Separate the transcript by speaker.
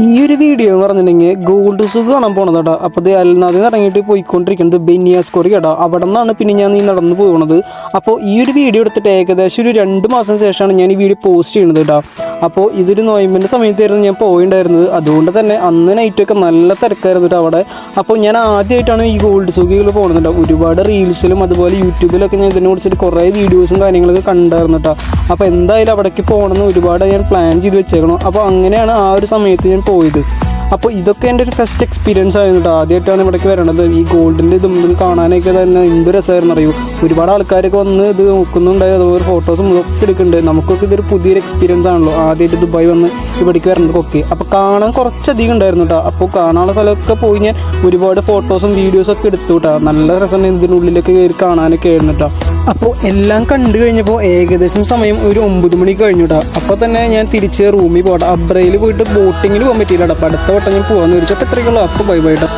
Speaker 1: ഈ ഒരു വീഡിയോ എന്ന് പറഞ്ഞിട്ടുണ്ടെങ്കിൽ ഗോൾഡ് സുഖം കാണാൻ പോണതാ. അപ്പോൾ ഇത് അൽനാദിൽ ഇറങ്ങിയിട്ട് പോയിക്കൊണ്ടിരിക്കുന്നത് ബെനിയാസ്കോറി കേട്ടോ. അവിടെ നിന്നാണ് പിന്നെ ഞാൻ നടന്നു പോകുന്നത്. അപ്പോൾ ഈ ഒരു വീഡിയോ എടുത്തിട്ട് ഏകദേശം ഒരു 2 മാസം ശേഷമാണ് ഞാൻ ഈ വീഡിയോ പോസ്റ്റ് ചെയ്യുന്നത് കേട്ടോ. അപ്പോൾ ഇതൊരു നോയമ്പിൻ്റെ സമയത്തായിരുന്നു ഞാൻ പോയിണ്ടായിരുന്നത്. അതുകൊണ്ട് തന്നെ അന്ന് നൈറ്റൊക്കെ നല്ല തിരക്കായിരുന്നു കേട്ടോ അവിടെ. അപ്പോൾ ഞാൻ ആദ്യമായിട്ടാണ് ഈ ഗോൾഡ് സുഖികൾ പോകുന്നത്. ഒരുപാട് റീൽസിലും അതുപോലെ യൂട്യൂബിലൊക്കെ ഞാൻ ഇതിനെ കുറിച്ചിട്ട് കുറേ വീഡിയോസും കാര്യങ്ങളൊക്കെ കണ്ടായിരുന്നു കേട്ടോ. അപ്പോൾ എന്തായാലും അവിടേക്ക് പോകണമെന്ന് ഒരുപാട് ഞാൻ പ്ലാൻ ചെയ്ത് വെച്ചേക്കണം. അപ്പോൾ അങ്ങനെയാണ് ആ ഒരു സമയത്ത് ഞാൻ പോയത്. അപ്പോൾ ഇതൊക്കെ എൻ്റെ ഒരു ഫസ്റ്റ് എക്സ്പീരിയൻസ് ആയിരുന്നു കേട്ടോ. ആദ്യമായിട്ടാണ് ഇവിടേക്ക് വരണത്. ഈ ഗോൾഡിൻ്റെ ഇതും കാണാനൊക്കെ തന്നെ എന്ത് രസമായിരുന്നു അറിയൂ. ഒരുപാട് ആൾക്കാരൊക്കെ വന്ന് ഇത് നോക്കുന്നുണ്ടായി, അതുപോലെ ഫോട്ടോസും ഒക്കെ എടുക്കുന്നുണ്ട്. നമുക്കൊക്കെ ഇതൊരു പുതിയൊരു എക്സ്പീരിയൻസ് ആണല്ലോ, ആദ്യമായിട്ട് ദുബായ് വന്ന് ഇവിടേക്ക് വരണതൊക്കെ. അപ്പോൾ കാണാൻ കുറച്ചധികം ഉണ്ടായിരുന്നു കേട്ടോ. അപ്പോൾ കാണാനുള്ള സ്ഥലമൊക്കെ പോയി ഞാൻ ഒരുപാട് ഫോട്ടോസും വീഡിയോസൊക്കെ എടുത്തു കേട്ടോ. നല്ല രസം ഇതിനുള്ളിലൊക്കെ കയറി കാണാനൊക്കെ ആയിരുന്നു കേട്ടോ. അപ്പോൾ എല്ലാം കണ്ടു കഴിഞ്ഞപ്പോൾ ഏകദേശം സമയം ഒരു 9 മണി കഴിഞ്ഞു കേട്ടോ. അപ്പോൾ തന്നെ ഞാൻ തിരിച്ച് റൂമിൽ പോകട്ടെ. അബ്രയിൽ പോയിട്ട് ബോട്ടിങ്ങിൽ പോകാൻ പറ്റിയില്ല കേട്ടോ. അപ്പോൾ അടുത്ത വട്ടം ഞാൻ പോകാമെന്ന് ചോദിച്ചു. അപ്പോൾ എത്രയുള്ളൂ. അപ്പോൾ ബൈ ബൈ കേട്ടോ.